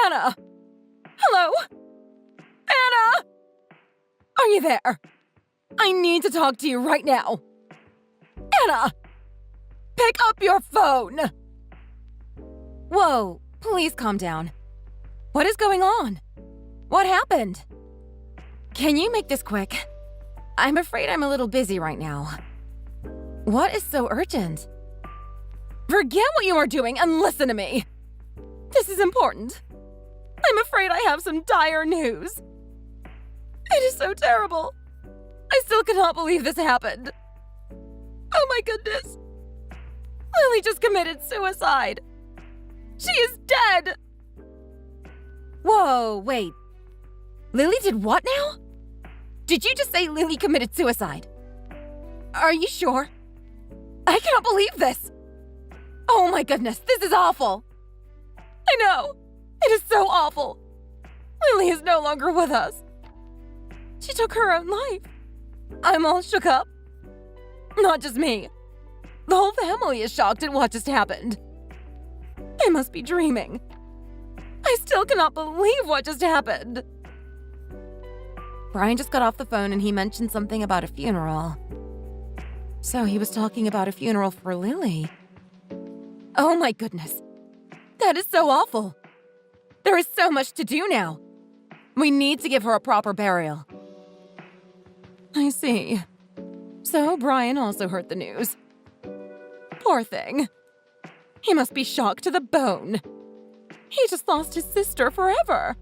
Anna! Hello? Anna! Are you there? I need to talk to you right now. Anna! Pick up your phone! Whoa, please calm down. What is going on? What happened? Can you make this quick? I'm afraid I'm a little busy right now. What is so urgent? Forget what you are doing and listen to me. This is important. I'm afraid I have some dire news. It is so terrible. I still cannot believe this happened. Oh my goodness. Lily just committed suicide. She is dead. Whoa, wait. Lily did what now? Did you just say Lily committed suicide? Are you sure? I cannot believe this. Oh my goodness, this is awful. I know. It is so awful. Lily is no longer with us. She took her own life. I'm all shook up. Not just me. The whole family is shocked at what just happened. I must be dreaming. I still cannot believe what just happened. Brian just got off the phone and he mentioned something about a funeral. So he was talking about a funeral for Lily. Oh my goodness. That is so awful. There is so much to do now. We need to give her a proper burial. I see. So Brian also heard the news. Poor thing. He must be shocked to the bone. He just lost his sister forever.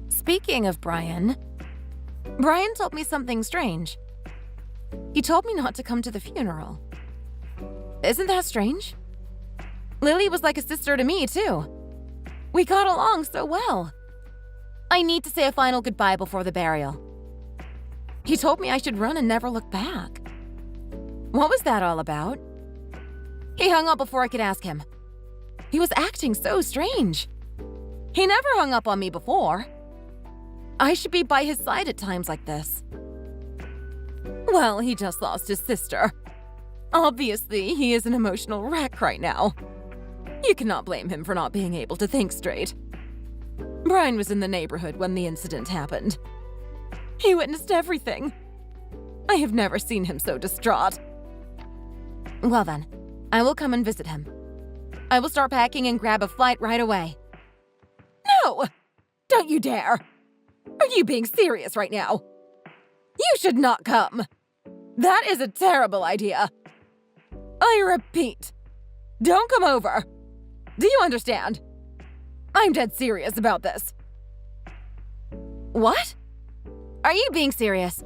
Speaking of Brian told me something strange. He told me not to come to the funeral. Isn't that strange? Lily was like a sister to me, too. We got along so well. I need to say a final goodbye before the burial. He told me I should run and never look back. What was that all about? He hung up before I could ask him. He was acting so strange. He never hung up on me before. I should be by his side at times like this. Well, he just lost his sister. Obviously, he is an emotional wreck right now. You cannot blame him for not being able to think straight. Brian was in the neighborhood when the incident happened. He witnessed everything. I have never seen him so distraught. Well then, I will come and visit him. I will start packing and grab a flight right away. No! Don't you dare! Are you being serious right now? You should not come. That is a terrible idea. I repeat, don't come over. Do you understand? I'm dead serious about this. What? Are you being serious?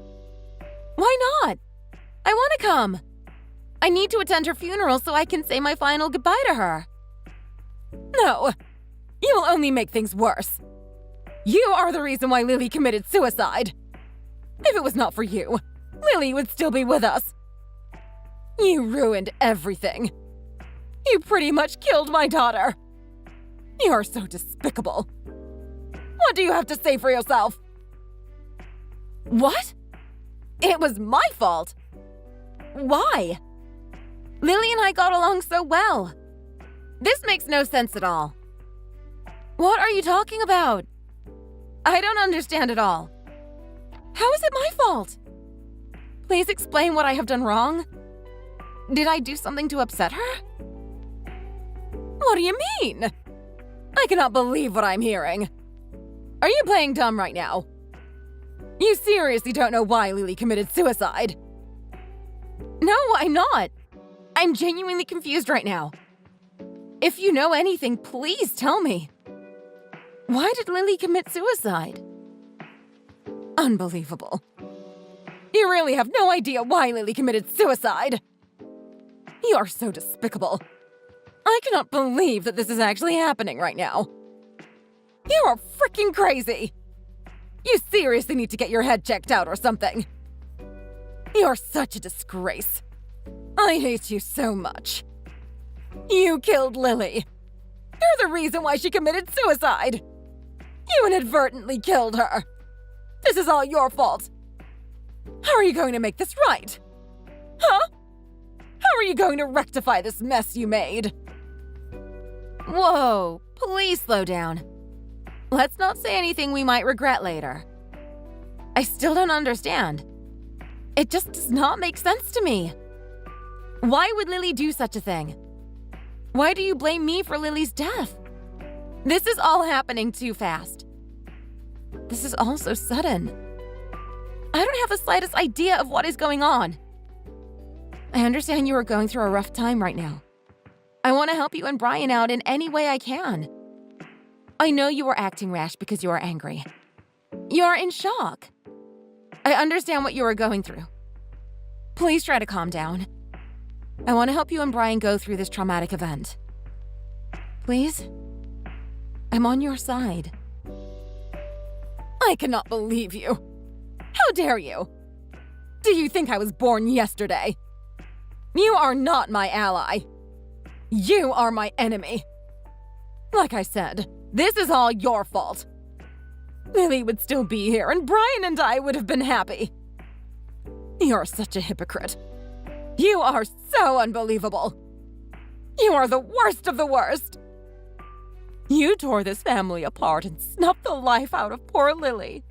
Why not? I want to come. I need to attend her funeral so I can say my final goodbye to her. No, you will only make things worse. You are the reason why Lily committed suicide. If it was not for you, Lily would still be with us. You ruined everything. You pretty much killed my daughter. You are so despicable. What do you have to say for yourself? What? It was my fault. Why? Lily and I got along so well. This makes no sense at all. What are you talking about? I don't understand at all. How is it my fault? Please explain what I have done wrong. Did I do something to upset her? What do you mean? I cannot believe what I'm hearing. Are you playing dumb right now? You seriously don't know why Lily committed suicide? No, I'm not. I'm genuinely confused right now. If you know anything, please tell me. Why did Lily commit suicide? Unbelievable. You really have no idea why Lily committed suicide. You are so despicable. I cannot believe that this is actually happening right now. You are freaking crazy. You seriously need to get your head checked out or something. You're such a disgrace. I hate you so much. You killed Lily. You're the reason why she committed suicide. You inadvertently killed her. This is all your fault. How are you going to make this right? Huh? How are you going to rectify this mess you made? Whoa, please slow down. Let's not say anything we might regret later. I still don't understand. It just does not make sense to me. Why would Lily do such a thing? Why do you blame me for Lily's death? This is all happening too fast. This is all so sudden. I don't have the slightest idea of what is going on. I understand you are going through a rough time right now. I want to help you and Brian out in any way I can. I know you are acting rash because you are angry. You are in shock. I understand what you are going through. Please try to calm down. I want to help you and Brian go through this traumatic event. Please? I'm on your side. I cannot believe you. How dare you? Do you think I was born yesterday? You are not my ally. You are my enemy. Like I said, this is all your fault. Lily would still be here, and Brian and I would have been happy. You're such a hypocrite. You are so unbelievable. You are the worst of the worst. You tore this family apart and snuffed the life out of poor Lily.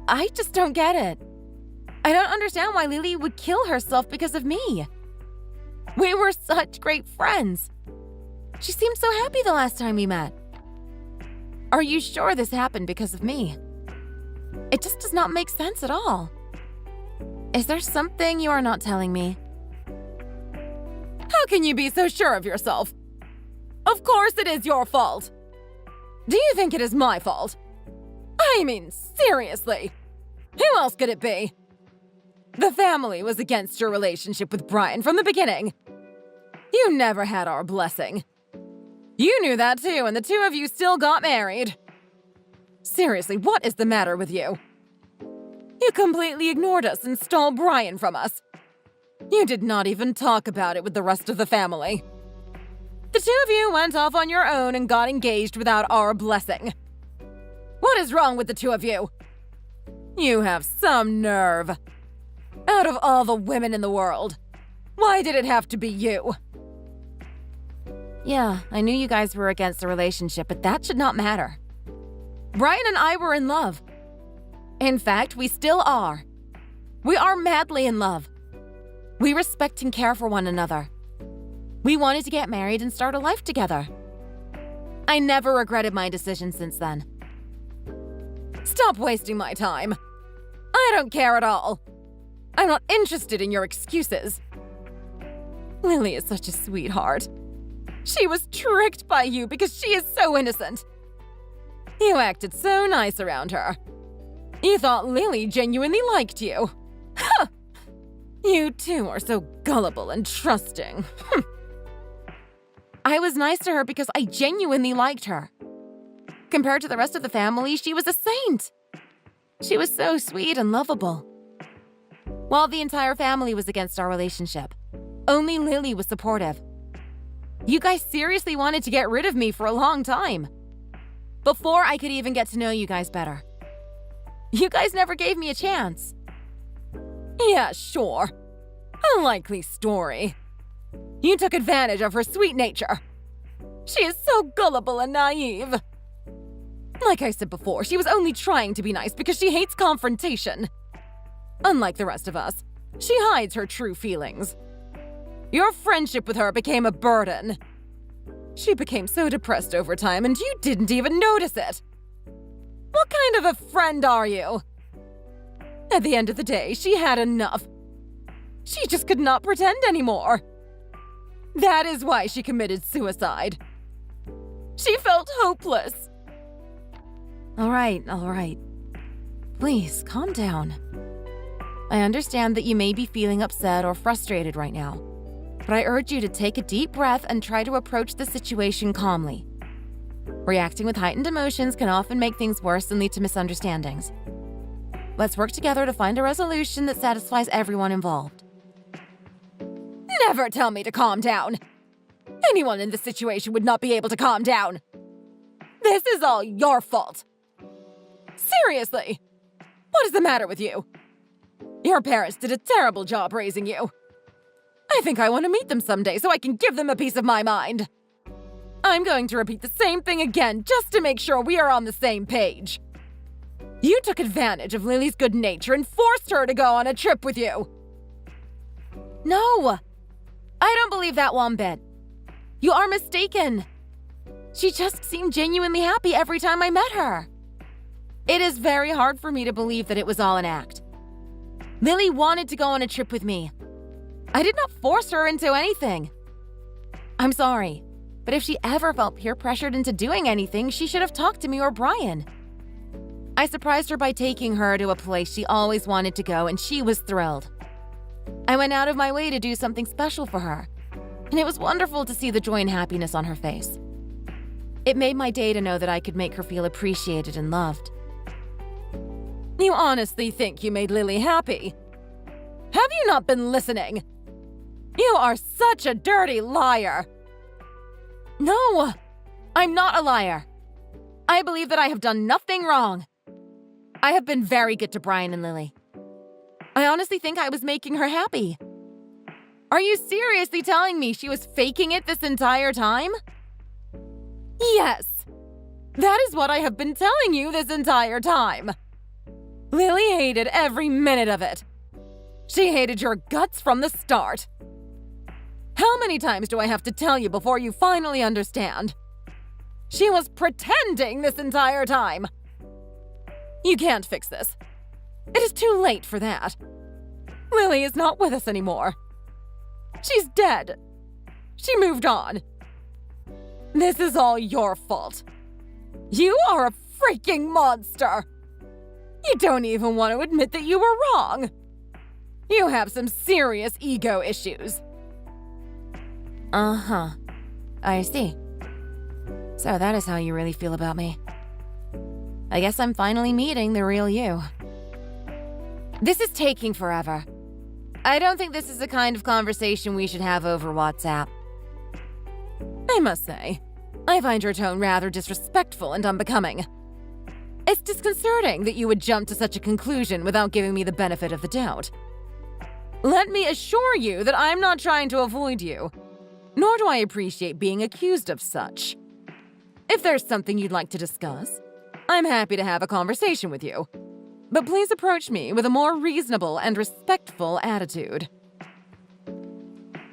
I just don't get it. I don't understand why Lily would kill herself because of me. We were such great friends. She seemed so happy the last time we met. Are you sure this happened because of me? It just does not make sense at all. Is there something you are not telling me? How can you be so sure of yourself? Of course it is your fault. Do you think it is my fault? I mean, seriously. Who else could it be? The family was against your relationship with Brian from the beginning. You never had our blessing. You knew that too, and the two of you still got married. Seriously, what is the matter with you? You completely ignored us and stole Brian from us. You did not even talk about it with the rest of the family. The two of you went off on your own and got engaged without our blessing. What is wrong with the two of you? You have some nerve. Out of all the women in the world, why did it have to be you? Yeah, I knew you guys were against the relationship, but that should not matter. Brian and I were in love. In fact, we still are. We are madly in love. We respect and care for one another. We wanted to get married and start a life together. I never regretted my decision since then. Stop wasting my time. I don't care at all. I'm not interested in your excuses. Lily is such a sweetheart. She was tricked by you because she is so innocent. You acted so nice around her. You thought Lily genuinely liked you. Huh! You two are so gullible and trusting. I was nice to her because I genuinely liked her. Compared to the rest of the family, she was a saint. She was so sweet and lovable. While the entire family was against our relationship, only Lily was supportive. You guys seriously wanted to get rid of me for a long time. Before I could even get to know you guys better. You guys never gave me a chance. Yeah, sure. A likely story. You took advantage of her sweet nature. She is so gullible and naive. Like I said before, she was only trying to be nice because she hates confrontation. Unlike the rest of us, she hides her true feelings. Your friendship with her became a burden. She became so depressed over time, and you didn't even notice it. What kind of a friend are you? At the end of the day, she had enough. She just could not pretend anymore. That is why she committed suicide. She felt hopeless. All right. Please, calm down. I understand that you may be feeling upset or frustrated right now, but I urge you to take a deep breath and try to approach the situation calmly. Reacting with heightened emotions can often make things worse and lead to misunderstandings. Let's work together to find a resolution that satisfies everyone involved. Never tell me to calm down! Anyone in this situation would not be able to calm down! This is all your fault! Seriously! What is the matter with you? Your parents did a terrible job raising you. I think I want to meet them someday so I can give them a piece of my mind. I'm going to repeat the same thing again just to make sure we are on the same page. You took advantage of Lily's good nature and forced her to go on a trip with you. No, I don't believe that one bit. You are mistaken. She just seemed genuinely happy every time I met her. It is very hard for me to believe that it was all an act. Lily wanted to go on a trip with me. I did not force her into anything. I'm sorry, but if she ever felt peer pressured into doing anything, she should have talked to me or Brian. I surprised her by taking her to a place she always wanted to go, and she was thrilled. I went out of my way to do something special for her, and it was wonderful to see the joy and happiness on her face. It made my day to know that I could make her feel appreciated and loved. You honestly think you made Lily happy? Have you not been listening? You are such a dirty liar. No, I'm not a liar. I believe that I have done nothing wrong. I have been very good to Brian and Lily. I honestly think I was making her happy. Are you seriously telling me she was faking it this entire time? Yes, that is what I have been telling you this entire time. Lily hated every minute of it. She hated your guts from the start. How many times do I have to tell you before you finally understand? She was pretending this entire time. You can't fix this. It is too late for that. Lily is not with us anymore. She's dead. She moved on. This is all your fault. You are a freaking monster. You don't even want to admit that you were wrong. You have some serious ego issues. Uh-huh. I see. So that is how you really feel about me. I guess I'm finally meeting the real you. This is taking forever. I don't think this is the kind of conversation we should have over WhatsApp. I must say, I find your tone rather disrespectful and unbecoming. It's disconcerting that you would jump to such a conclusion without giving me the benefit of the doubt. Let me assure you that I'm not trying to avoid you, nor do I appreciate being accused of such. If there's something you'd like to discuss, I'm happy to have a conversation with you. But please approach me with a more reasonable and respectful attitude.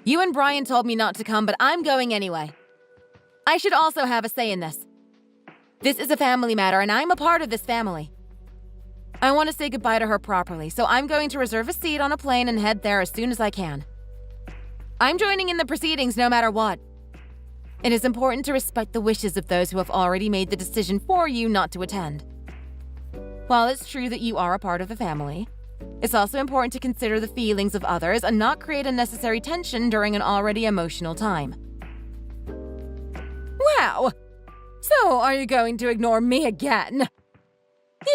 You and Brian told me not to come, but I'm going anyway. I should also have a say in this. This is a family matter, and I'm a part of this family. I want to say goodbye to her properly, so I'm going to reserve a seat on a plane and head there as soon as I can. I'm joining in the proceedings no matter what. It is important to respect the wishes of those who have already made the decision for you not to attend. While it's true that you are a part of the family, it's also important to consider the feelings of others and not create unnecessary tension during an already emotional time. Wow! So, are you going to ignore me again?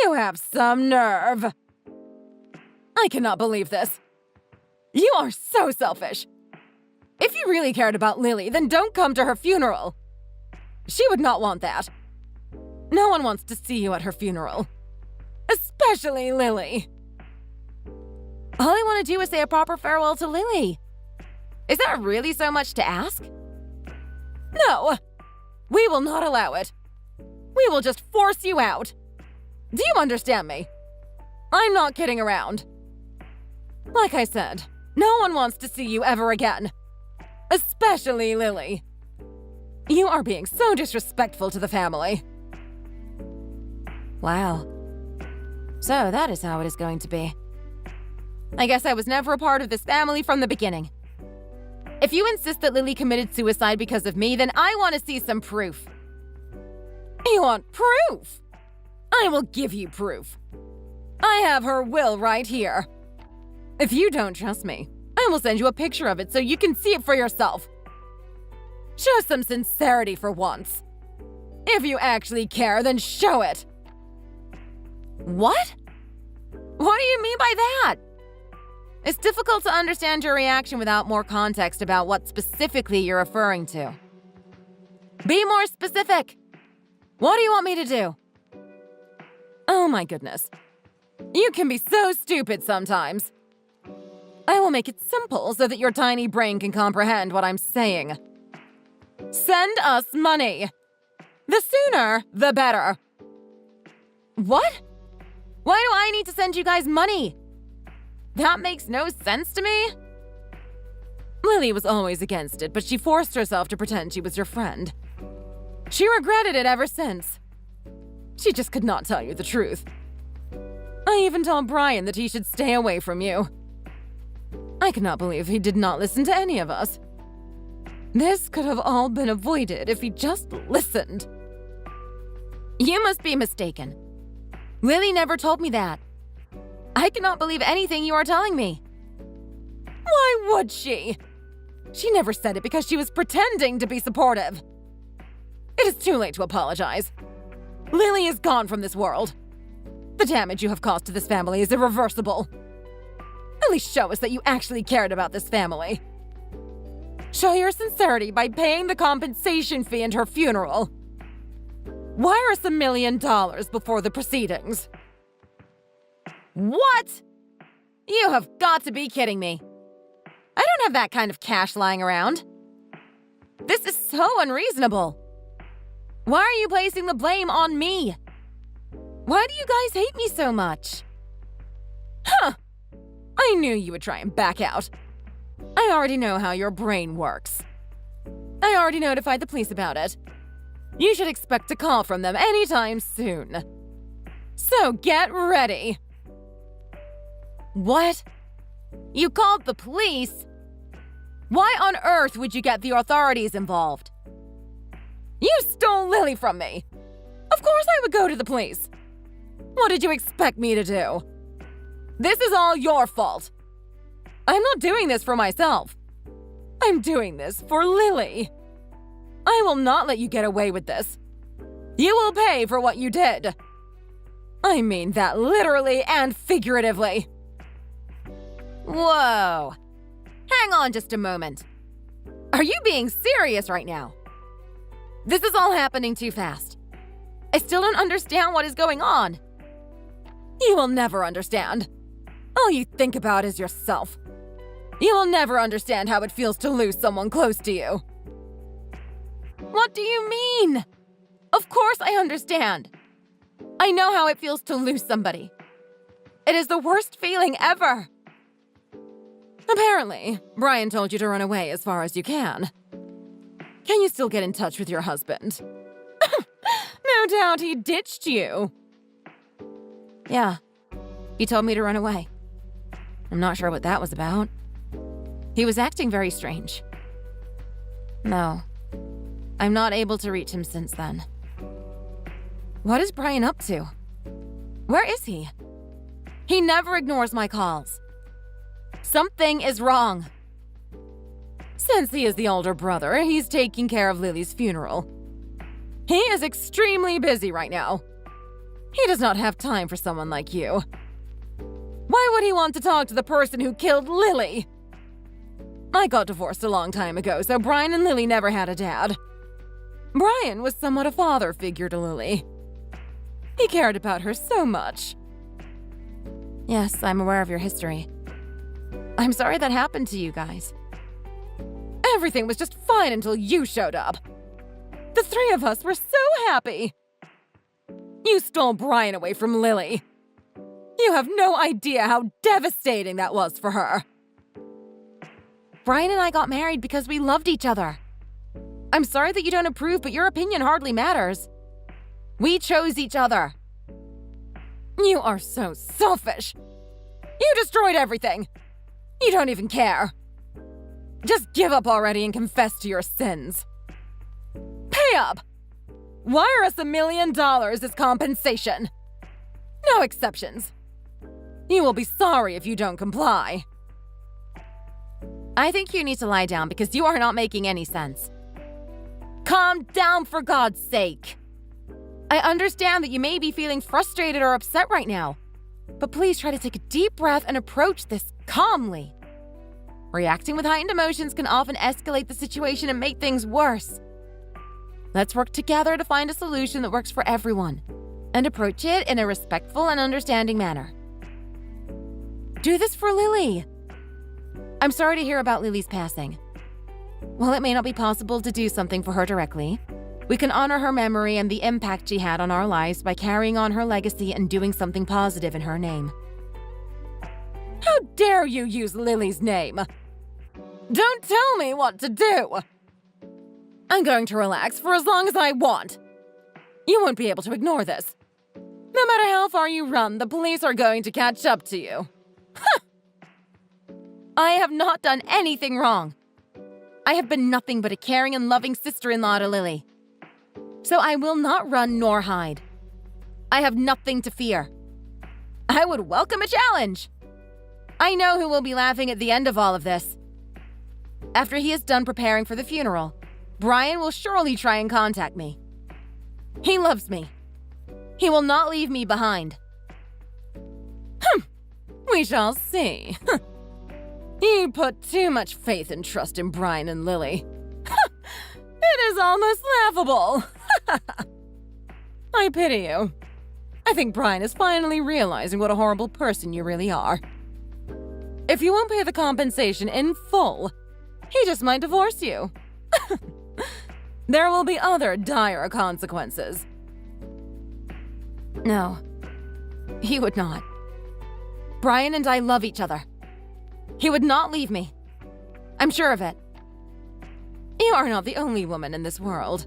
You have some nerve. I cannot believe this. You are so selfish. If you really cared about Lily, then don't come to her funeral. She would not want that. No one wants to see you at her funeral. Especially Lily. All I want to do is say a proper farewell to Lily. Is that really so much to ask? No. We will not allow it. We will just force you out. Do you understand me? I'm not kidding around. Like I said, no one wants to see you ever again. Especially Lily. You are being so disrespectful to the family. Wow. So that is how it is going to be. I guess I was never a part of this family from the beginning. If you insist that Lily committed suicide because of me, then I want to see some proof. You want proof? I will give you proof. I have her will right here. If you don't trust me, I will send you a picture of it so you can see it for yourself. Show some sincerity for once. If you actually care, then show it. What? What do you mean by that? It's difficult to understand your reaction without more context about what specifically you're referring to. Be more specific. What do you want me to do? Oh my goodness. You can be so stupid sometimes. I will make it simple so that your tiny brain can comprehend what I'm saying. Send us money. The sooner, the better. What? Why do I need to send you guys money? That makes no sense to me. Lily was always against it, but she forced herself to pretend she was your friend. She regretted it ever since. She just could not tell you the truth. I even told Brian that he should stay away from you. I could not believe he did not listen to any of us. This could have all been avoided if he just listened. You must be mistaken. Lily never told me that. I cannot believe anything you are telling me. Why would she? She never said it because she was pretending to be supportive. It is too late to apologize. Lily is gone from this world. The damage you have caused to this family is irreversible. At least show us that you actually cared about this family. Show your sincerity by paying the compensation fee and her funeral. Wire us $1 million before the proceedings. What? You have got to be kidding me. I don't have that kind of cash lying around. This is so unreasonable. Why are you placing the blame on me? Why do you guys hate me so much? Huh. I knew you would try and back out. I already know how your brain works. I already notified the police about it. You should expect a call from them anytime soon. So get ready. What? You called the police? Why on earth would you get the authorities involved? You stole Lily from me. Of course I would go to the police. What did you expect me to do? This is all your fault. I'm not doing this for myself. I'm doing this for Lily. I will not let you get away with this. You will pay for what you did. I mean that literally and figuratively. Whoa. Hang on just a moment. Are you being serious right now? This is all happening too fast. I still don't understand what is going on. You will never understand. All you think about is yourself. You will never understand how it feels to lose someone close to you. What do you mean? Of course I understand. I know how it feels to lose somebody. It is the worst feeling ever. Apparently, Brian told you to run away as far as you can. Can you still get in touch with your husband? No doubt he ditched you. Yeah, he told me to run away. I'm not sure what that was about. He was acting very strange. No, I'm not able to reach him since then. What is Brian up to? Where is he? He never ignores my calls. Something is wrong. Since he is the older brother, he's taking care of Lily's funeral. He is extremely busy right now. He does not have time for someone like you. Why would he want to talk to the person who killed Lily? I got divorced a long time ago, so Brian and Lily never had a dad. Brian was somewhat a father figure to Lily. He cared about her so much. Yes, I'm aware of your history. I'm sorry that happened to you guys. Everything was just fine until you showed up. The three of us were so happy. You stole Brian away from Lily. You have no idea how devastating that was for her. Brian and I got married because we loved each other. I'm sorry that you don't approve, but your opinion hardly matters. We chose each other. You are so selfish. You destroyed everything. You don't even care. Just give up already and confess to your sins. Pay up! Wire us $1 million as compensation. No exceptions. You will be sorry if you don't comply. I think you need to lie down because you are not making any sense. Calm down, for God's sake. I understand that you may be feeling frustrated or upset right now, but please try to take a deep breath and approach this calmly. Reacting with heightened emotions can often escalate the situation and make things worse. Let's work together to find a solution that works for everyone, and approach it in a respectful and understanding manner. Do this for Lily. I'm sorry to hear about Lily's passing. While it may not be possible to do something for her directly, we can honor her memory and the impact she had on our lives by carrying on her legacy and doing something positive in her name. How dare you use Lily's name? Don't tell me what to do! I'm going to relax for as long as I want. You won't be able to ignore this. No matter how far you run, the police are going to catch up to you. I have not done anything wrong. I have been nothing but a caring and loving sister-in-law to Lily. So I will not run nor hide. I have nothing to fear. I would welcome a challenge. I know who will be laughing at the end of all of this. After he is done preparing for the funeral, Brian will surely try and contact me. He loves me. He will not leave me behind. We shall see. You put too much faith and trust in Brian and Lily. It is almost laughable. I pity you. I think Brian is finally realizing what a horrible person you really are. If you won't pay the compensation in full, he just might divorce you. There will be other dire consequences. No, he would not. Brian and I love each other. He would not leave me. I'm sure of it. You are not the only woman in this world.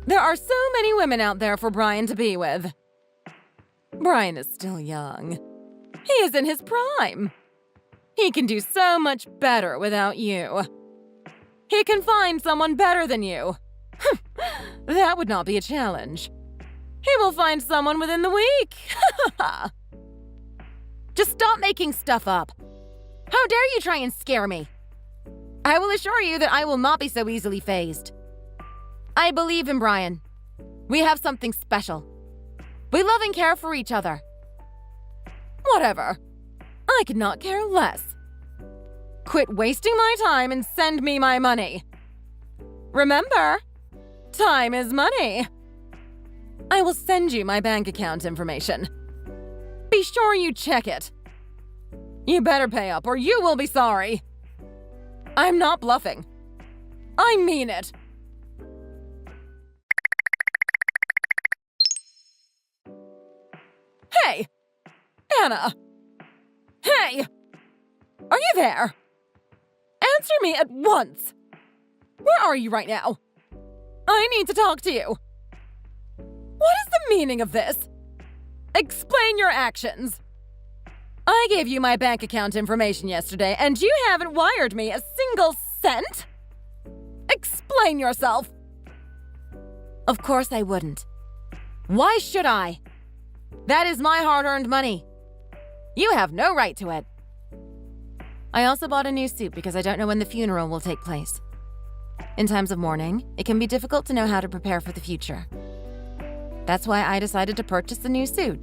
There are so many women out there for Brian to be with. Brian is still young. He is in his prime. He can do so much better without you. He can find someone better than you. That would not be a challenge. He will find someone within the week. Just stop making stuff up. How dare you try and scare me? I will assure you that I will not be so easily fazed. I believe in Brian. We have something special. We love and care for each other. Whatever. I could not care less. Quit wasting my time and send me my money. Remember, time is money. I will send you my bank account information. Be sure you check it. You better pay up or you will be sorry. I'm not bluffing. I mean it. Hey! Anna! Hey! Are you there? Answer me at once! Where are you right now? I need to talk to you. What is the meaning of this? Explain your actions. I gave you my bank account information yesterday, and you haven't wired me a single cent? Explain yourself. Of course I wouldn't. Why should I? That is my hard-earned money. You have no right to it. I also bought a new suit because I don't know when the funeral will take place. In times of mourning, it can be difficult to know how to prepare for the future. That's why I decided to purchase a new suit.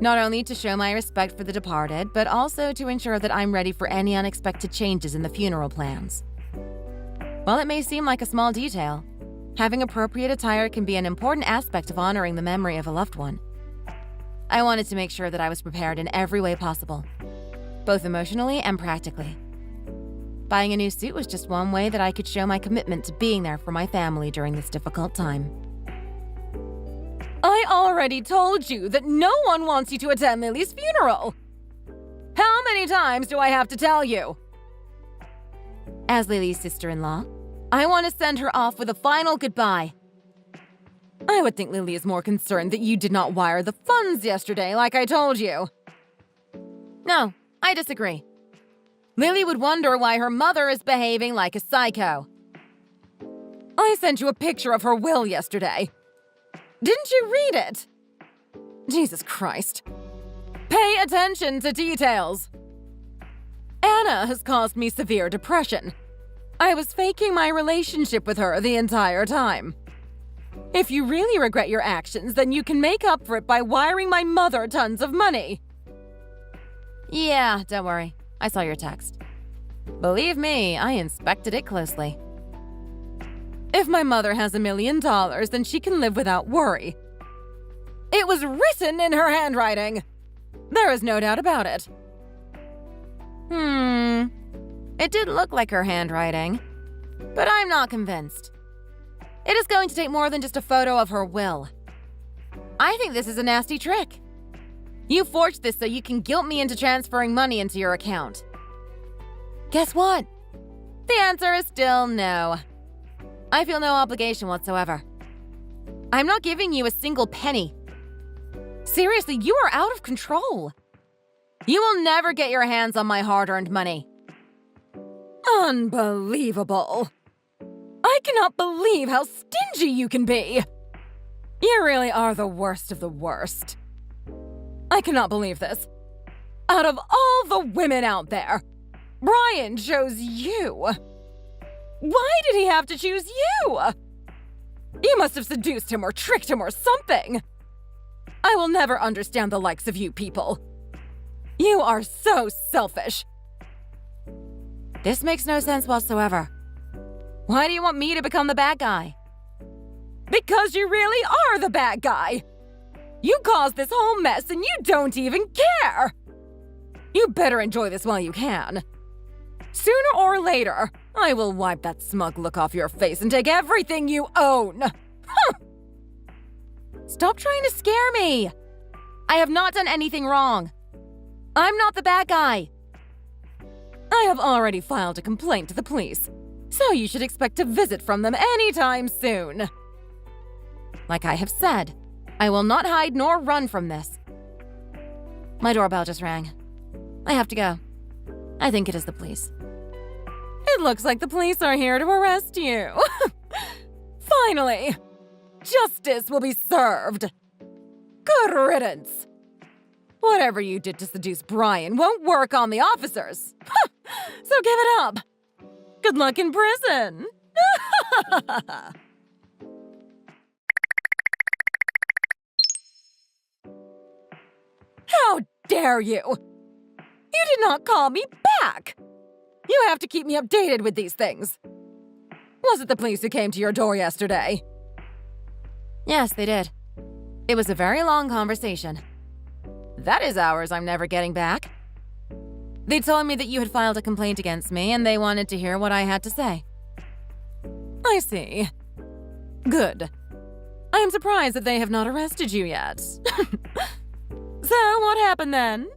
Not only to show my respect for the departed, but also to ensure that I'm ready for any unexpected changes in the funeral plans. While it may seem like a small detail, having appropriate attire can be an important aspect of honoring the memory of a loved one. I wanted to make sure that I was prepared in every way possible, both emotionally and practically. Buying a new suit was just one way that I could show my commitment to being there for my family during this difficult time. I already told you that no one wants you to attend Lily's funeral. How many times do I have to tell you? As Lily's sister-in-law, I want to send her off with a final goodbye. I would think Lily is more concerned that you did not wire the funds yesterday like I told you. No, I disagree. Lily would wonder why her mother is behaving like a psycho. I sent you a picture of her will yesterday. Didn't you read it? Jesus Christ. Pay attention to details. Anna has caused me severe depression. I was faking my relationship with her the entire time. If you really regret your actions, then you can make up for it by wiring my mother tons of money. Yeah, don't worry. I saw your text. Believe me, I inspected it closely. If my mother has $1 million, then she can live without worry. It was written in her handwriting. There is no doubt about it. It did look like her handwriting. But I'm not convinced. It is going to take more than just a photo of her will. I think this is a nasty trick. You forged this so you can guilt me into transferring money into your account. Guess what? The answer is still no. I feel no obligation whatsoever. I'm not giving you a single penny. Seriously, you are out of control. You will never get your hands on my hard-earned money. Unbelievable. I cannot believe how stingy you can be. You really are the worst of the worst. I cannot believe this. Out of all the women out there, Brian chose you. Why did he have to choose you? You must have seduced him or tricked him or something. I will never understand the likes of you people. You are so selfish. This makes no sense whatsoever. Why do you want me to become the bad guy? Because you really are the bad guy. You caused this whole mess and you don't even care. You better enjoy this while you can. Sooner or later, I will wipe that smug look off your face and take everything you own. Huh. Stop trying to scare me. I have not done anything wrong. I'm not the bad guy. I have already filed a complaint to the police, so you should expect a visit from them anytime soon. Like I have said, I will not hide nor run from this. My doorbell just rang. I have to go. I think it is the police. It looks like the police are here to arrest you. Finally! Justice will be served. Good riddance. Whatever you did to seduce Brian won't work on the officers. So give it up. Good luck in prison. How dare you? You did not call me back. You have to keep me updated with these things. Was it the police who came to your door yesterday? Yes, they did. It was a very long conversation. That is hours I'm never getting back. They told me that you had filed a complaint against me and they wanted to hear what I had to say. I see. Good. I am surprised that they have not arrested you yet. So, what happened then?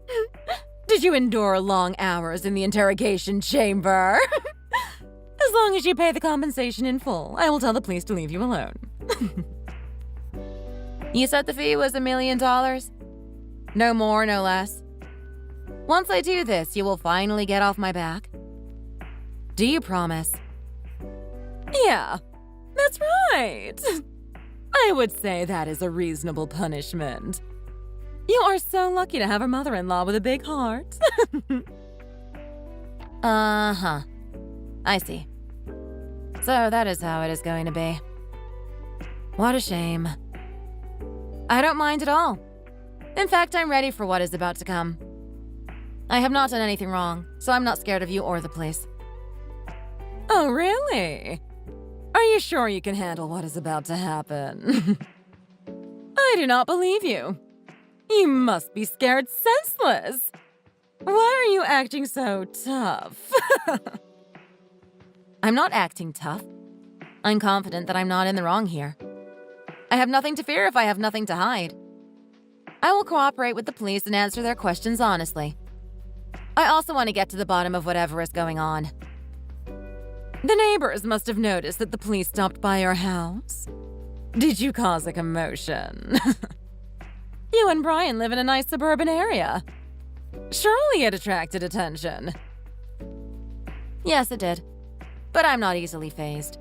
Did you endure long hours in the interrogation chamber? As long as you pay the compensation in full, I will tell the police to leave you alone. You said the fee was $1 million? No more, no less. Once I do this, you will finally get off my back. Do you promise? Yeah, that's right. I would say that is a reasonable punishment. You are so lucky to have a mother-in-law with a big heart. Uh-huh. I see. So that is how it is going to be. What a shame. I don't mind at all. In fact, I'm ready for what is about to come. I have not done anything wrong, so I'm not scared of you or the police. Oh, really? Are you sure you can handle what is about to happen? I do not believe you. You must be scared senseless. Why are you acting so tough? I'm not acting tough. I'm confident that I'm not in the wrong here. I have nothing to fear if I have nothing to hide. I will cooperate with the police and answer their questions honestly. I also want to get to the bottom of whatever is going on. The neighbors must have noticed that the police stopped by your house. Did you cause a commotion? You and Brian live in a nice suburban area. Surely it attracted attention. Yes, it did. But I'm not easily fazed.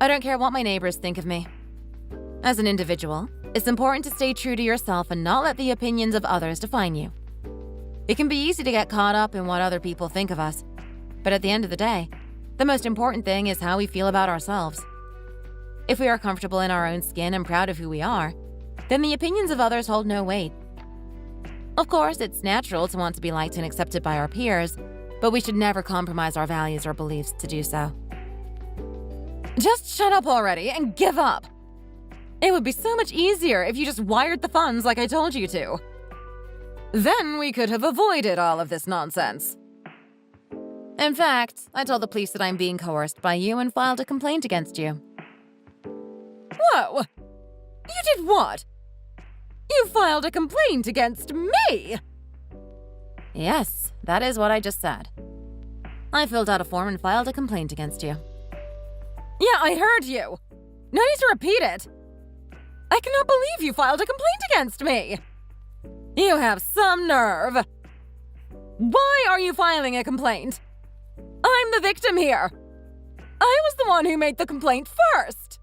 I don't care what my neighbors think of me. As an individual, it's important to stay true to yourself and not let the opinions of others define you. It can be easy to get caught up in what other people think of us, but at the end of the day, the most important thing is how we feel about ourselves. If we are comfortable in our own skin and proud of who we are, then the opinions of others hold no weight. Of course, it's natural to want to be liked and accepted by our peers, but we should never compromise our values or beliefs to do so. Just shut up already and give up! It would be so much easier if you just wired the funds like I told you to. Then we could have avoided all of this nonsense. In fact, I told the police that I'm being coerced by you and filed a complaint against you. Whoa! You did what? You filed a complaint against me? Yes, that is what I just said. I filled out a form and filed a complaint against you. Yeah, I heard you. No need to repeat it. I cannot believe you filed a complaint against me. You have some nerve. Why are you filing a complaint? I'm the victim here. I was the one who made the complaint first.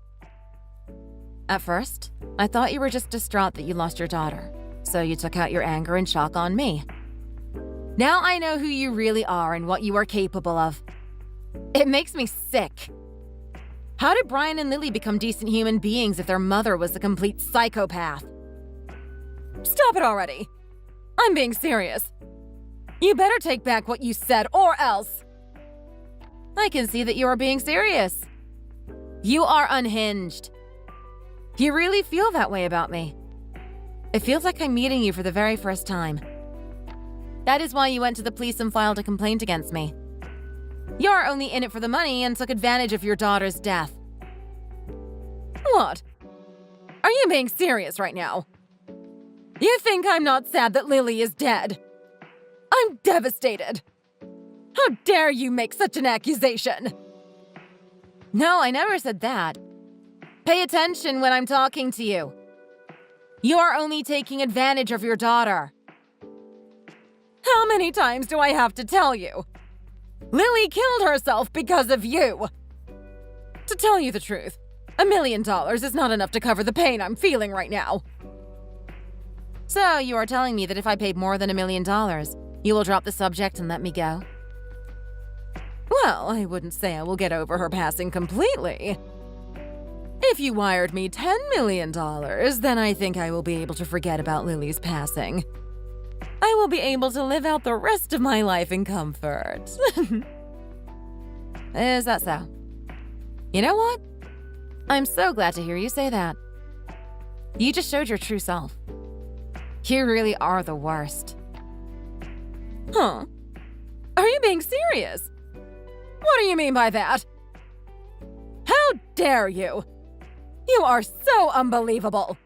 At first, I thought you were just distraught that you lost your daughter, so you took out your anger and shock on me. Now I know who you really are and what you are capable of. It makes me sick. How did Brian and Lily become decent human beings if their mother was a complete psychopath? Stop it already. I'm being serious. You better take back what you said or else. I can see that you are being serious. You are unhinged. You really feel that way about me. It feels like I'm meeting you for the very first time. That is why you went to the police and filed a complaint against me. You're only in it for the money and took advantage of your daughter's death. What? Are you being serious right now? You think I'm not sad that Lily is dead? I'm devastated. How dare you make such an accusation? No, I never said that. Pay attention when I'm talking to you. You are only taking advantage of your daughter. How many times do I have to tell you? Lily killed herself because of you. To tell you the truth, $1 million is not enough to cover the pain I'm feeling right now. So you are telling me that if I paid more than $1 million, you will drop the subject and let me go? Well, I wouldn't say I will get over her passing completely. If you wired me $10 million, then I think I will be able to forget about Lily's passing. I will be able to live out the rest of my life in comfort. Is that so? You know what? I'm so glad to hear you say that. You just showed your true self. You really are the worst. Huh? Are you being serious? What do you mean by that? How dare you? You are so unbelievable.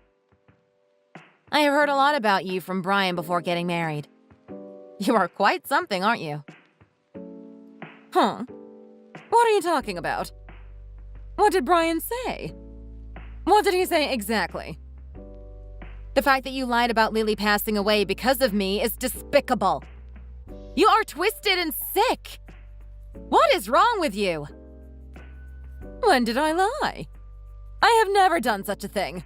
I have heard a lot about you from Brian before getting married. You are quite something, aren't you? Huh? What are you talking about? What did Brian say? What did he say exactly? The fact that you lied about Lily passing away because of me is despicable. You are twisted and sick. What is wrong with you? When did I lie? I have never done such a thing.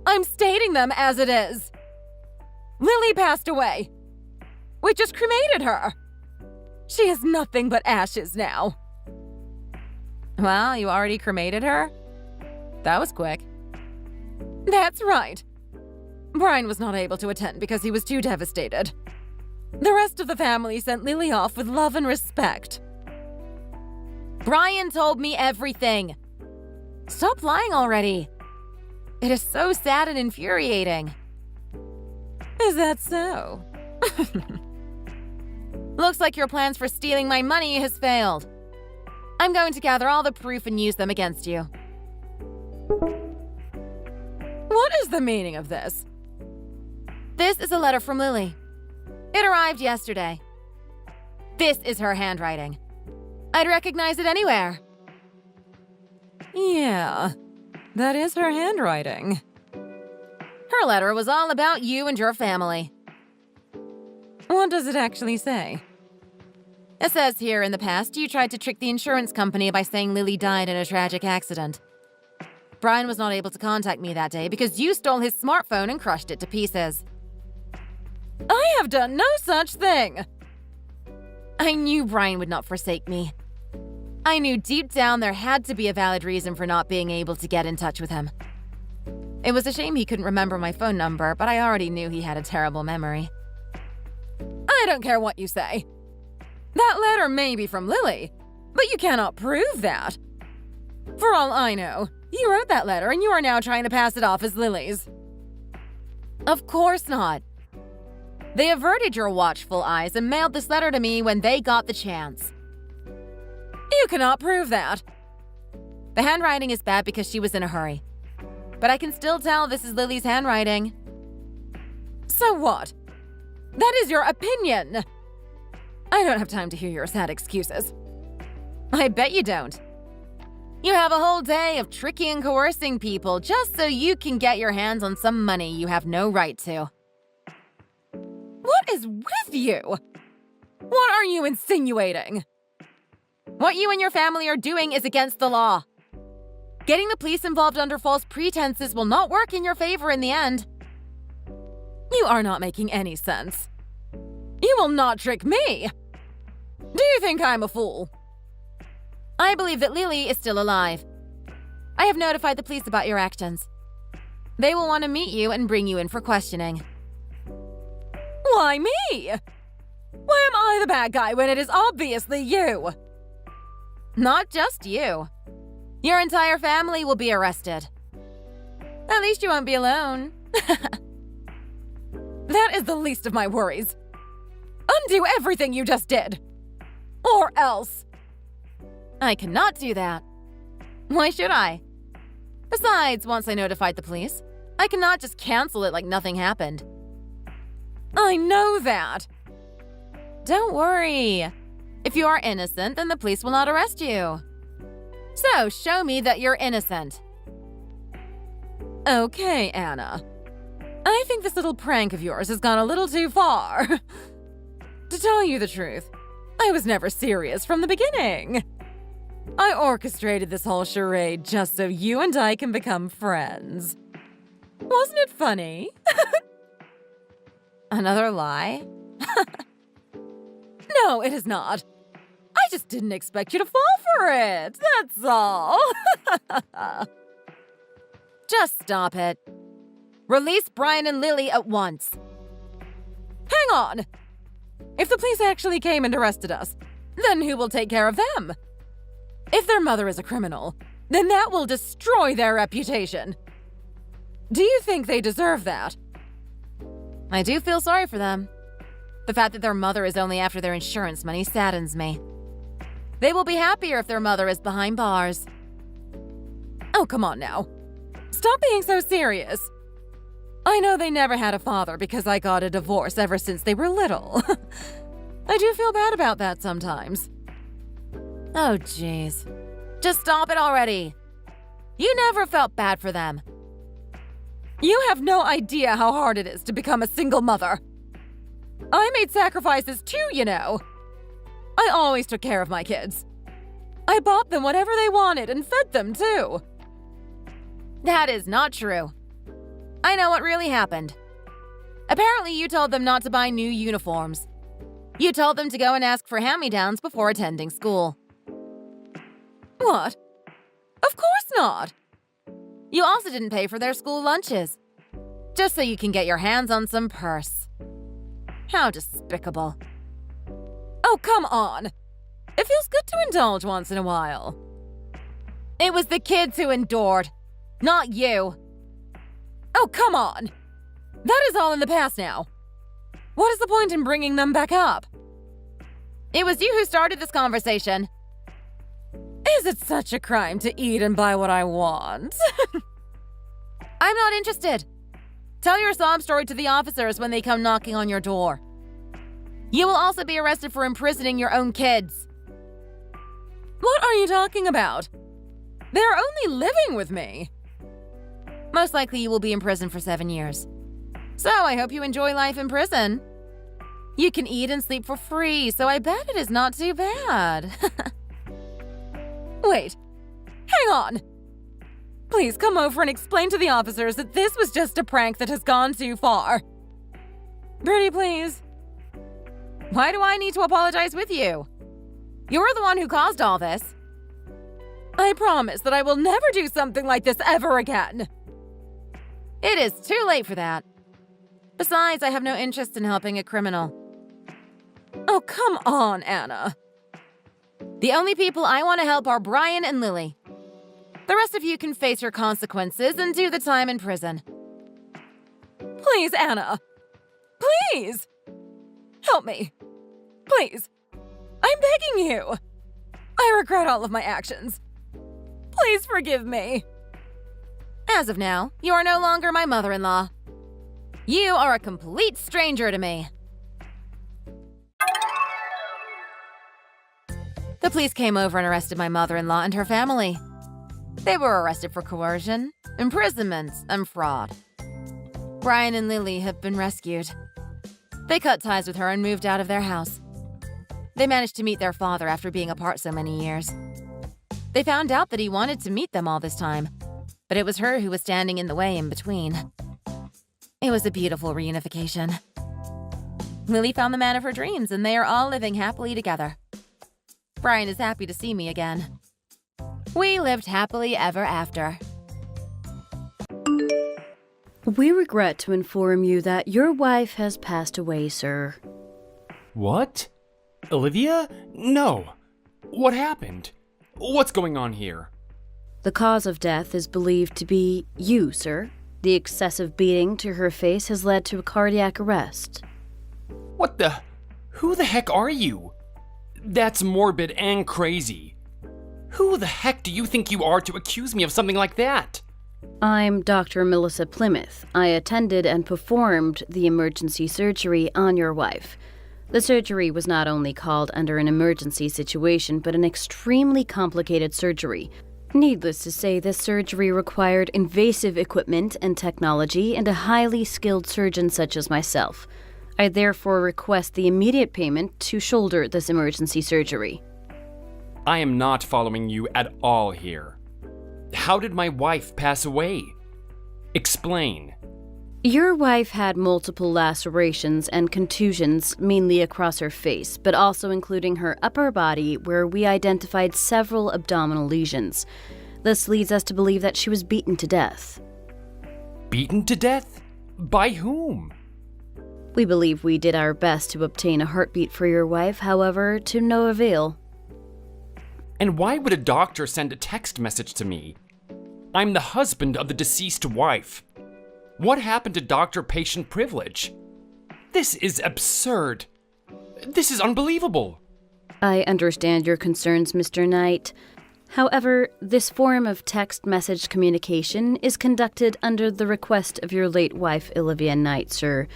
I'm stating them as it is. Lily passed away. We just cremated her. She is nothing but ashes now. Well, you already cremated her? That was quick. That's right. Brian was not able to attend because he was too devastated. The rest of the family sent Lily off with love and respect. Brian told me everything. Stop lying already. It is so sad and infuriating. Is that so? Looks like your plans for stealing my money has failed. I'm going to gather all the proof and use them against you. What is the meaning of this? This is a letter from Lily. It arrived yesterday. This is her handwriting. I'd recognize it anywhere. Yeah, that is her handwriting. Her letter was all about you and your family. What does it actually say? It says here, in the past, you tried to trick the insurance company by saying Lily died in a tragic accident. Brian was not able to contact me that day because you stole his smartphone and crushed it to pieces. I have done no such thing! I knew Brian would not forsake me. I knew deep down there had to be a valid reason for not being able to get in touch with him. It was a shame he couldn't remember my phone number, but I already knew he had a terrible memory. I don't care what you say. That letter may be from Lily, but you cannot prove that. For all I know, you wrote that letter and you are now trying to pass it off as Lily's. Of course not. They averted your watchful eyes and mailed this letter to me when they got the chance. You cannot prove that. The handwriting is bad because she was in a hurry. But I can still tell this is Lily's handwriting. So what? That is your opinion. I don't have time to hear your sad excuses. I bet you don't. You have a whole day of tricking and coercing people just so you can get your hands on some money you have no right to. What is with you? What are you insinuating? What you and your family are doing is against the law. Getting the police involved under false pretenses will not work in your favor in the end. You are not making any sense. You will not trick me. Do you think I'm a fool? I believe that Lily is still alive. I have notified the police about your actions. They will want to meet you and bring you in for questioning. Why me? Why am I the bad guy when it is obviously you? Not just you. Your entire family will be arrested. At least you won't be alone. That is the least of my worries. Undo everything you just did. Or else. I cannot do that. Why should I? Besides, once I notified the police, I cannot just cancel it like nothing happened. I know that. Don't worry. If you are innocent, then the police will not arrest you. So, show me that you're innocent. Okay, Anna. I think this little prank of yours has gone a little too far. To tell you the truth, I was never serious from the beginning. I orchestrated this whole charade just so you and I can become friends. Wasn't it funny? Another lie? No, it is not. I just didn't expect you to fall for it, that's all. Just stop it. Release Brian and Lily at once. Hang on. If the police actually came and arrested us, then who will take care of them? If their mother is a criminal, then that will destroy their reputation. Do you think they deserve that? I do feel sorry for them. The fact that their mother is only after their insurance money saddens me. They will be happier if their mother is behind bars. Oh, come on now. Stop being so serious. I know they never had a father because I got a divorce ever since they were little. I do feel bad about that sometimes. Oh, jeez. Just stop it already. You never felt bad for them. You have no idea how hard it is to become a single mother. I made sacrifices too, you know. I always took care of my kids. I bought them whatever they wanted and fed them too. That is not true. I know what really happened. Apparently, you told them not to buy new uniforms. You told them to go and ask for hand-me-downs before attending school. What? Of course not. You also didn't pay for their school lunches. Just so you can get your hands on some purse. How despicable. Oh, come on. It feels good to indulge once in a while. It was the kids who endured, not you. Oh, come on. That is all in the past now. What is the point in bringing them back up? It was you who started this conversation. Is it such a crime to eat and buy what I want? I'm not interested. Tell your sob story to the officers when they come knocking on your door. You will also be arrested for imprisoning your own kids. What are you talking about? They're only living with me. Most likely you will be in prison for 7 years. So I hope you enjoy life in prison. You can eat and sleep for free, so I bet it is not too bad. Wait, hang on. Please come over and explain to the officers that this was just a prank that has gone too far. Pretty please. Why do I need to apologize with you? You're the one who caused all this. I promise that I will never do something like this ever again. It is too late for that. Besides, I have no interest in helping a criminal. Oh, come on, Anna. The only people I want to help are Brian and Lily. The rest of you can face your consequences and do the time in prison. Please, Anna. Please. Help me. Please. I'm begging you. I regret all of my actions. Please forgive me. As of now, you are no longer my mother-in-law. You are a complete stranger to me. The police came over and arrested my mother-in-law and her family. They were arrested for coercion, imprisonment, and fraud. Brian and Lily have been rescued. They cut ties with her and moved out of their house. They managed to meet their father after being apart so many years. They found out that he wanted to meet them all this time, but it was her who was standing in the way in between. It was a beautiful reunification. Lily found the man of her dreams, and they are all living happily together. Brian is happy to see me again. We lived happily ever after. We regret to inform you that your wife has passed away, sir. What? Olivia? No. What happened? What's going on here? The cause of death is believed to be you, sir. The excessive beating to her face has led to a cardiac arrest. What the? Who the heck are you? That's morbid and crazy. Who the heck do you think you are to accuse me of something like that? I'm Dr. Melissa Plymouth. I attended and performed the emergency surgery on your wife. The surgery was not only called under an emergency situation, but an extremely complicated surgery. Needless to say, this surgery required invasive equipment and technology and a highly skilled surgeon such as myself. I therefore request the immediate payment to shoulder this emergency surgery. I am not following you at all here. How did my wife pass away? Explain. Your wife had multiple lacerations and contusions, mainly across her face, but also including her upper body, where we identified several abdominal lesions. This leads us to believe that she was beaten to death. Beaten to death? By whom? We believe we did our best to obtain a heartbeat for your wife, however, to no avail. And why would a doctor send a text message to me? I'm the husband of the deceased wife. What happened to doctor-patient privilege? This is absurd. This is unbelievable. I understand your concerns, Mr. Knight. However, this form of text message communication is conducted under the request of your late wife, Olivia Knight, sir.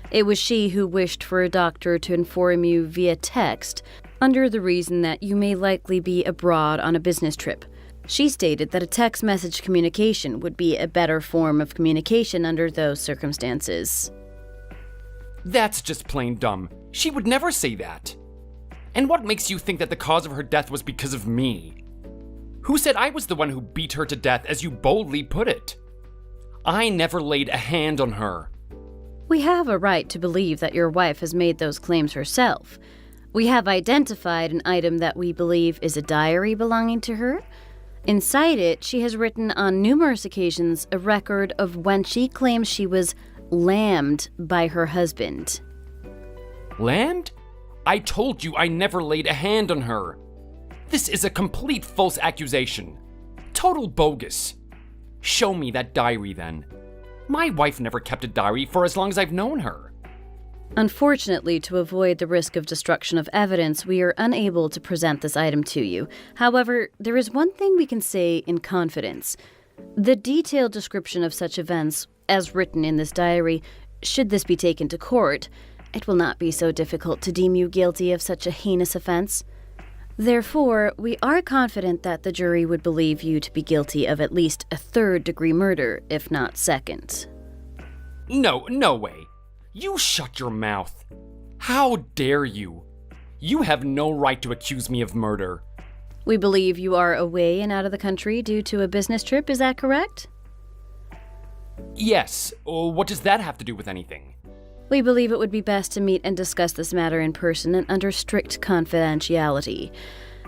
It was she who wished for a doctor to inform you via text, under the reason that you may likely be abroad on a business trip. She stated that a text message communication would be a better form of communication under those circumstances. That's just plain dumb. She would never say that. And what makes you think that the cause of her death was because of me? Who said I was the one who beat her to death, as you boldly put it? I never laid a hand on her. We have a right to believe that your wife has made those claims herself. We have identified an item that we believe is a diary belonging to her. Inside it, she has written on numerous occasions a record of when she claims she was lammed by her husband. Lammed? I told you I never laid a hand on her. This is a complete false accusation. Total bogus. Show me that diary then. My wife never kept a diary for as long as I've known her. Unfortunately, to avoid the risk of destruction of evidence, we are unable to present this item to you. However, there is one thing we can say in confidence. The detailed description of such events, as written in this diary, should this be taken to court, it will not be so difficult to deem you guilty of such a heinous offense. Therefore, we are confident that the jury would believe you to be guilty of at least a third-degree murder, if not second. No way. You shut your mouth. How dare you? You have no right to accuse me of murder. We believe you are away and out of the country due to a business trip, is that correct? Yes. What does that have to do with anything? We believe it would be best to meet and discuss this matter in person and under strict confidentiality.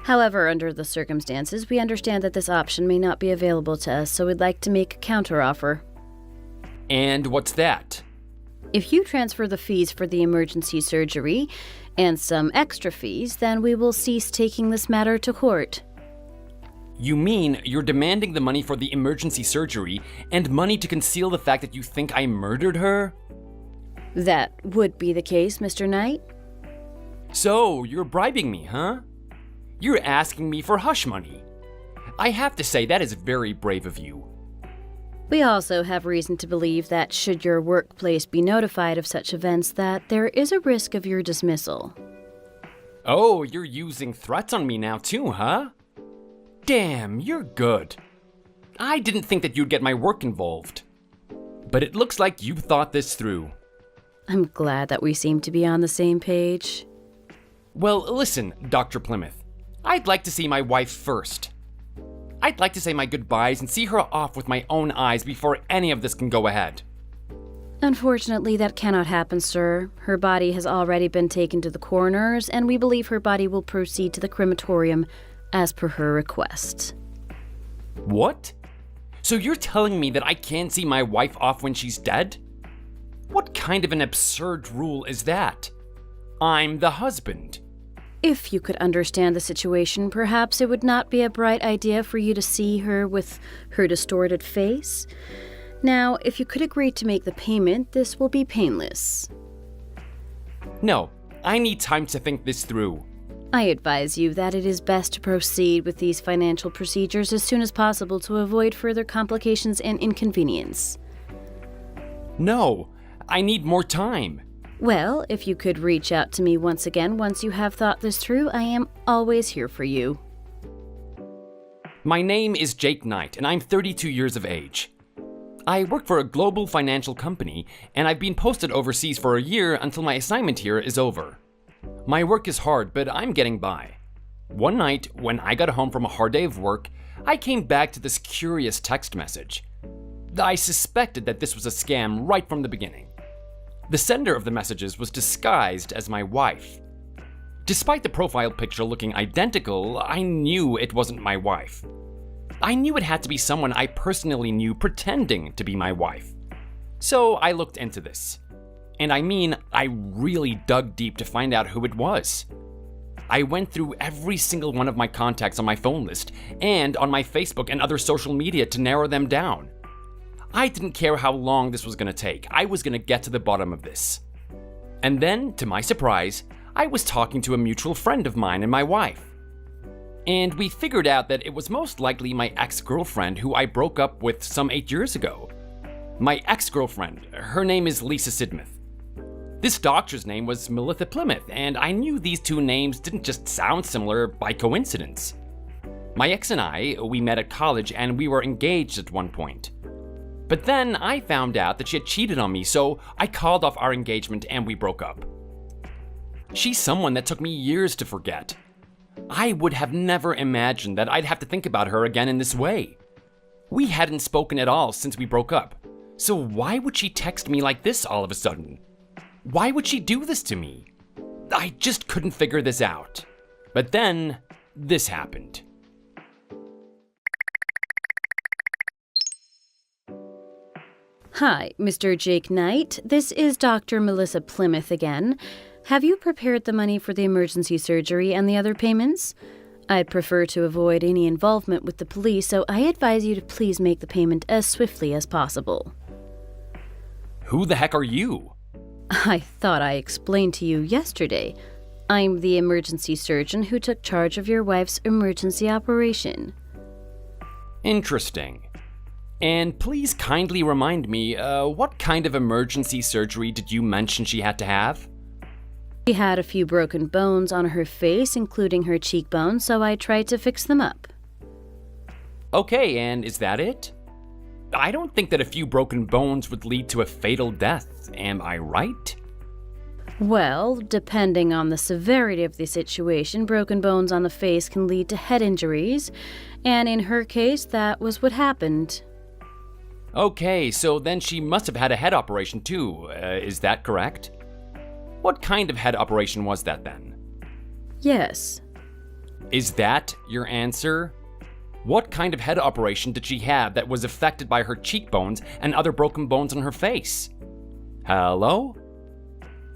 However, under the circumstances, we understand that this option may not be available to us, so we'd like to make a counteroffer. And what's that? If you transfer the fees for the emergency surgery and some extra fees, then we will cease taking this matter to court. You mean you're demanding the money for the emergency surgery and money to conceal the fact that you think I murdered her? That would be the case, Mr. Knight. So, you're bribing me, huh? You're asking me for hush money. I have to say, that is very brave of you. We also have reason to believe that should your workplace be notified of such events, that there is a risk of your dismissal. Oh, you're using threats on me now too, huh? Damn, you're good. I didn't think that you'd get my work involved. But it looks like you thought this through. I'm glad that we seem to be on the same page. Well, listen, Dr. Plymouth. I'd like to see my wife first. I'd like to say my goodbyes and see her off with my own eyes before any of this can go ahead. Unfortunately, that cannot happen, sir. Her body has already been taken to the coroner's, and we believe her body will proceed to the crematorium as per her request. What? So you're telling me that I can't see my wife off when she's dead? What kind of an absurd rule is that? I'm the husband. If you could understand the situation, perhaps it would not be a bright idea for you to see her with her distorted face. Now, if you could agree to make the payment, this will be painless. No, I need time to think this through. I advise you that it is best to proceed with these financial procedures as soon as possible to avoid further complications and inconvenience. No, I need more time. Well, if you could reach out to me once again once you have thought this through, I am always here for you. My name is Jake Knight, and I'm 32 years of age. I work for a global financial company, and I've been posted overseas for a year until my assignment here is over. My work is hard, but I'm getting by. One night, when I got home from a hard day of work, I came back to this curious text message. I suspected that this was a scam right from the beginning. The sender of the messages was disguised as my wife. Despite the profile picture looking identical, I knew it wasn't my wife. I knew it had to be someone I personally knew pretending to be my wife. So I looked into this. And I mean, I really dug deep to find out who it was. I went through every single one of my contacts on my phone list and on my Facebook and other social media to narrow them down. I didn't care how long this was going to take. I was going to get to the bottom of this. And then, to my surprise, I was talking to a mutual friend of mine and my wife. And we figured out that it was most likely my ex-girlfriend who I broke up with some 8 years ago. My ex-girlfriend, her name is Lisa Sidmouth. This doctor's name was Melissa Plymouth, and I knew these two names didn't just sound similar by coincidence. My ex and I, we met at college and we were engaged at one point. But then I found out that she had cheated on me, so I called off our engagement and we broke up. She's someone that took me years to forget. I would have never imagined that I'd have to think about her again in this way. We hadn't spoken at all since we broke up, so why would she text me like this all of a sudden? Why would she do this to me? I just couldn't figure this out. But then, this happened. Hi, Mr. Jake Knight. This is Dr. Melissa Plymouth again. Have you prepared the money for the emergency surgery and the other payments? I'd prefer to avoid any involvement with the police, so I advise you to please make the payment as swiftly as possible. Who the heck are you? I thought I explained to you yesterday. I'm the emergency surgeon who took charge of your wife's emergency operation. Interesting. And please kindly remind me, what kind of emergency surgery did you mention she had to have? She had a few broken bones on her face, including her cheekbones, so I tried to fix them up. Okay, and is that it? I don't think that a few broken bones would lead to a fatal death, am I right? Well, depending on the severity of the situation, broken bones on the face can lead to head injuries, and in her case, that was what happened. Okay, so then she must have had a head operation too, is that correct? What kind of head operation was that then? Yes. Is that your answer? What kind of head operation did she have that was affected by her cheekbones and other broken bones on her face? Hello?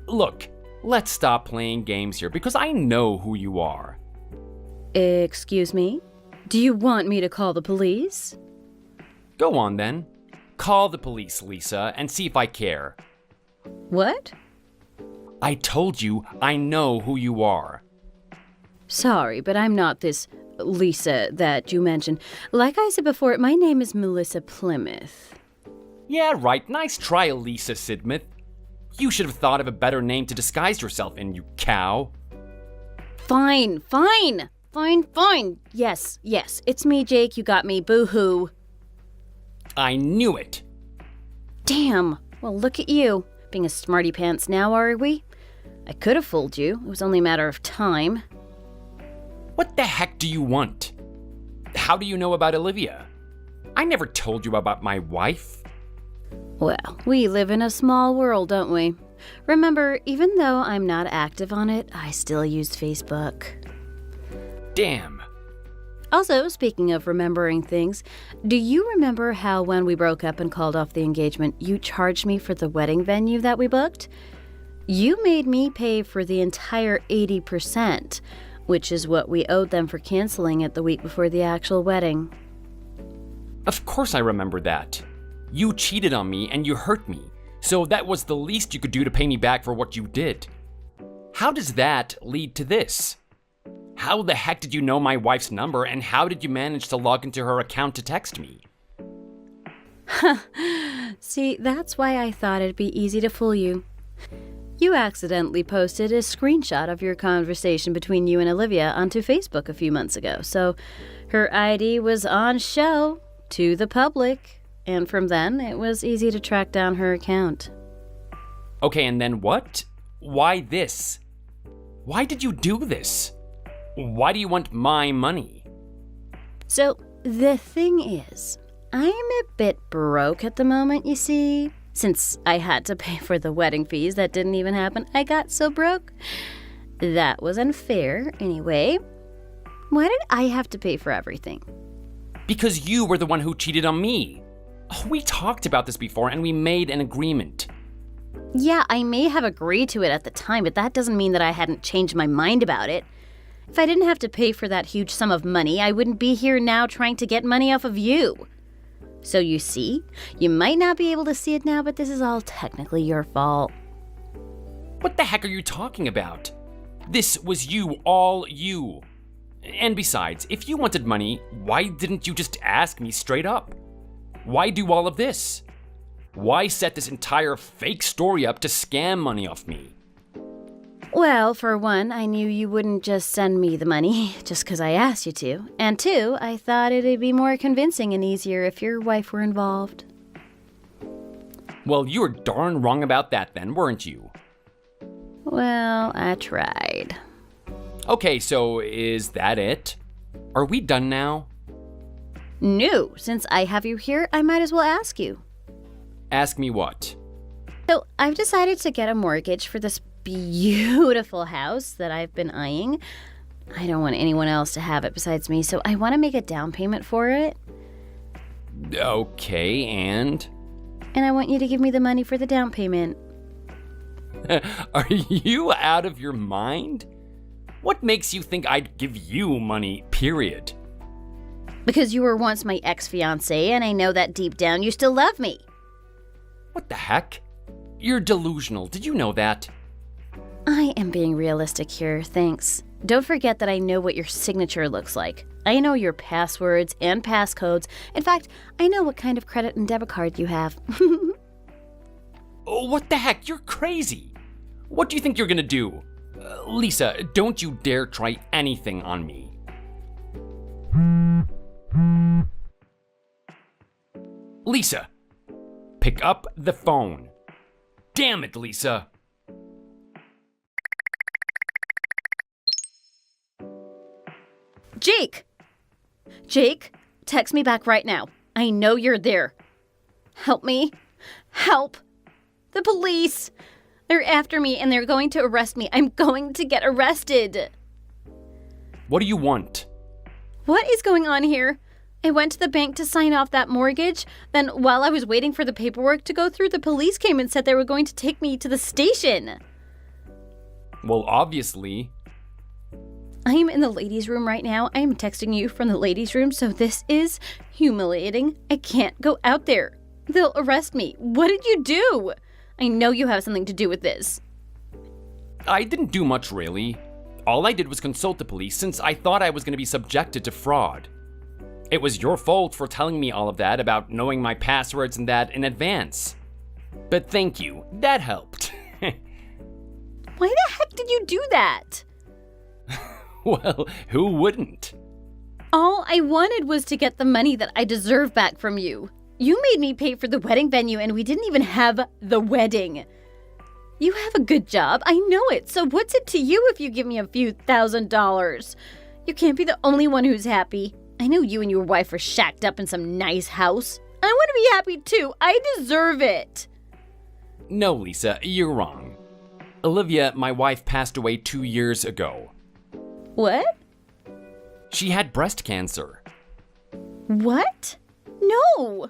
Look, let's stop playing games here because I know who you are. Excuse me? Do you want me to call the police? Go on then. Call the police, Lisa, and see if I care. What? I told you I know who you are. Sorry, but I'm not this Lisa that you mentioned. Like I said before, my name is Melissa Plymouth. Yeah, right. Nice try, Lisa Sidmouth. You should have thought of a better name to disguise yourself in, you cow. Fine. Yes, it's me, Jake. You got me. Boo-hoo. I knew it. Damn. Well, look at you. Being a smarty pants now, are we? I could have fooled you. It was only a matter of time. What the heck do you want? How do you know about Olivia? I never told you about my wife. Well, we live in a small world, don't we? Remember, even though I'm not active on it, I still use Facebook. Damn. Also, speaking of remembering things, do you remember how when we broke up and called off the engagement, you charged me for the wedding venue that we booked? You made me pay for the entire 80%, which is what we owed them for canceling it the week before the actual wedding. Of course I remember that. You cheated on me and you hurt me, so that was the least you could do to pay me back for what you did. How does that lead to this? How the heck did you know my wife's number, and how did you manage to log into her account to text me? See, that's why I thought it'd be easy to fool you. You accidentally posted a screenshot of your conversation between you and Olivia onto Facebook a few months ago, so her ID was on show to the public, and from then it was easy to track down her account. Okay, and then what? Why this? Why did you do this? Why do you want my money? So, the thing is, I'm a bit broke at the moment, you see. Since I had to pay for the wedding fees that didn't even happen, I got so broke. That was unfair, anyway. Why did I have to pay for everything? Because you were the one who cheated on me. We talked about this before and we made an agreement. Yeah, I may have agreed to it at the time, but that doesn't mean that I hadn't changed my mind about it. If I didn't have to pay for that huge sum of money, I wouldn't be here now trying to get money off of you. So you see, you might not be able to see it now, but this is all technically your fault. What the heck are you talking about? This was you, all you. And besides, if you wanted money, why didn't you just ask me straight up? Why do all of this? Why set this entire fake story up to scam money off me? Well, for one, I knew you wouldn't just send me the money just because I asked you to. And two, I thought it'd be more convincing and easier if your wife were involved. Well, you were darn wrong about that then, weren't you? Well, I tried. Okay, so is that it? Are we done now? No, since I have you here, I might as well ask you. Ask me what? So, I've decided to get a mortgage for this beautiful house that I've been eyeing. I don't want anyone else to have it besides me, so I want to make a down payment for it. Okay, and? And I want you to give me the money for the down payment. Are you out of your mind? What makes you think I'd give you money, period? Because you were once my ex-fiancé, and I know that deep down you still love me. What the heck? You're delusional, did you know that? I am being realistic here, thanks. Don't forget that I know what your signature looks like. I know your passwords and passcodes. In fact, I know what kind of credit and debit card you have. Oh, what the heck? You're crazy. What do you think you're gonna do? Lisa, don't you dare try anything on me. Lisa, pick up the phone. Damn it, Lisa. Jake! Jake, text me back right now. I know you're there. Help me. Help. The police. They're after me and they're going to arrest me. I'm going to get arrested. What do you want? What is going on here? I went to the bank to sign off that mortgage. Then while I was waiting for the paperwork to go through, the police came and said they were going to take me to the station. Well, obviously. I am in the ladies' room right now. I am texting you from the ladies' room, so this is humiliating. I can't go out there. They'll arrest me. What did you do? I know you have something to do with this. I didn't do much, really. All I did was consult the police since I thought I was going to be subjected to fraud. It was your fault for telling me all of that about knowing my passwords and that in advance. But thank you, that helped. Why the heck did you do that? Well, who wouldn't? All I wanted was to get the money that I deserve back from you. You made me pay for the wedding venue and we didn't even have the wedding. You have a good job, I know it, so what's it to you if you give me a few $1,000s? You can't be the only one who's happy. I know you and your wife are shacked up in some nice house. I want to be happy too. I deserve it. No, Lisa, you're wrong. Olivia, my wife, passed away 2 years ago. What? She had breast cancer. What? No.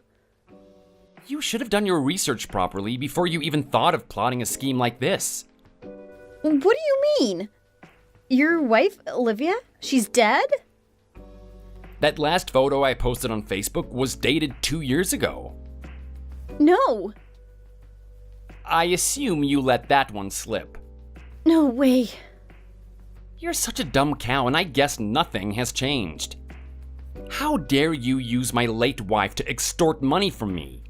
You should have done your research properly before you even thought of plotting a scheme like this. What do you mean? Your wife, Olivia? She's dead? That last photo I posted on Facebook was dated 2 years ago. No. I assume you let that one slip. No way. You're such a dumb cow, and I guess nothing has changed. How dare you use my late wife to extort money from me?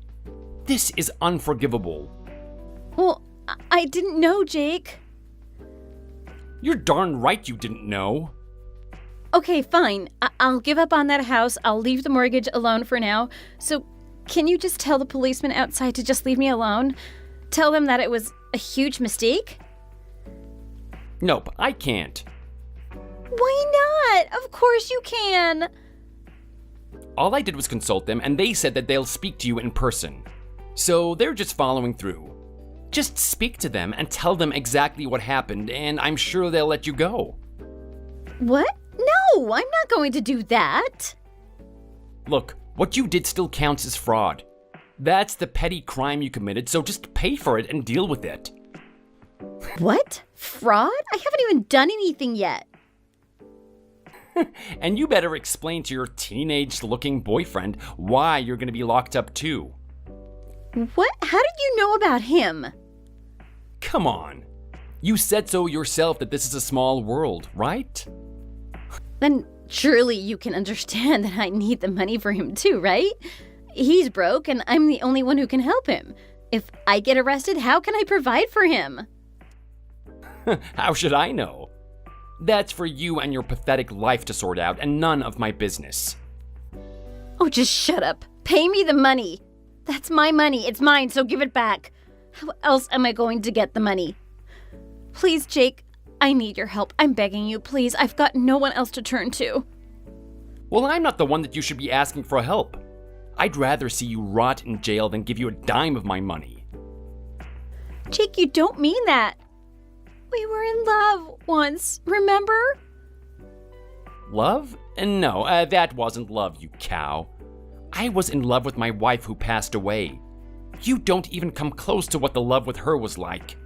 This is unforgivable. Well, I didn't know, Jake. You're darn right you didn't know. Okay, fine. I'll give up on that house. I'll leave the mortgage alone for now. So, can you just tell the policeman outside to just leave me alone? Tell them that it was a huge mistake? Nope, I can't. Why not? Of course you can. All I did was consult them, and they said that they'll speak to you in person. So they're just following through. Just speak to them and tell them exactly what happened, and I'm sure they'll let you go. What? No, I'm not going to do that. Look, what you did still counts as fraud. That's the petty crime you committed, so just pay for it and deal with it. What? Fraud? I haven't even done anything yet. And you better explain to your teenage-looking boyfriend why you're going to be locked up too. What? How did you know about him? Come on. You said so yourself that this is a small world, right? Then surely you can understand that I need the money for him too, right? He's broke and I'm the only one who can help him. If I get arrested, how can I provide for him? How should I know? That's for you and your pathetic life to sort out, and none of my business. Oh, just shut up. Pay me the money. That's my money. It's mine, so give it back. How else am I going to get the money? Please, Jake, I need your help. I'm begging you, please. I've got no one else to turn to. Well, I'm not the one that you should be asking for help. I'd rather see you rot in jail than give you a dime of my money. Jake, you don't mean that. We were in love once, remember? Love? No, that wasn't love, you cow. I was in love with my wife who passed away. You don't even come close to what the love with her was like.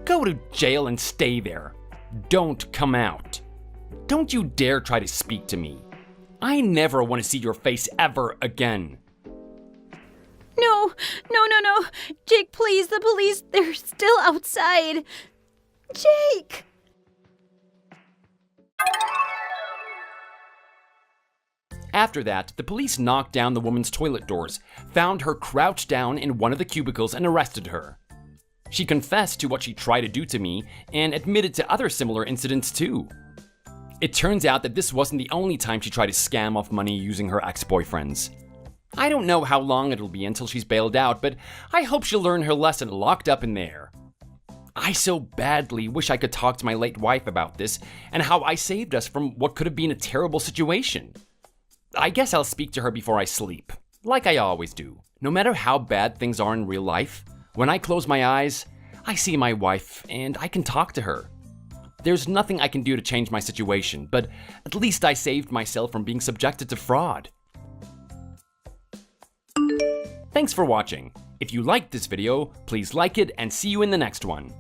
Go to jail and stay there. Don't come out. Don't you dare try to speak to me. I never want to see your face ever again. No. Jake, please, the police, they're still outside. Jake! After that, the police knocked down the woman's toilet doors, found her crouched down in one of the cubicles, and arrested her. She confessed to what she tried to do to me and admitted to other similar incidents too. It turns out that this wasn't the only time she tried to scam off money using her ex-boyfriends. I don't know how long it'll be until she's bailed out, but I hope she'll learn her lesson locked up in there. I so badly wish I could talk to my late wife about this and how I saved us from what could have been a terrible situation. I guess I'll speak to her before I sleep, like I always do. No matter how bad things are in real life, when I close my eyes, I see my wife and I can talk to her. There's nothing I can do to change my situation, but at least I saved myself from being subjected to fraud. Thanks for watching. If you liked this video, please like it and see you in the next one.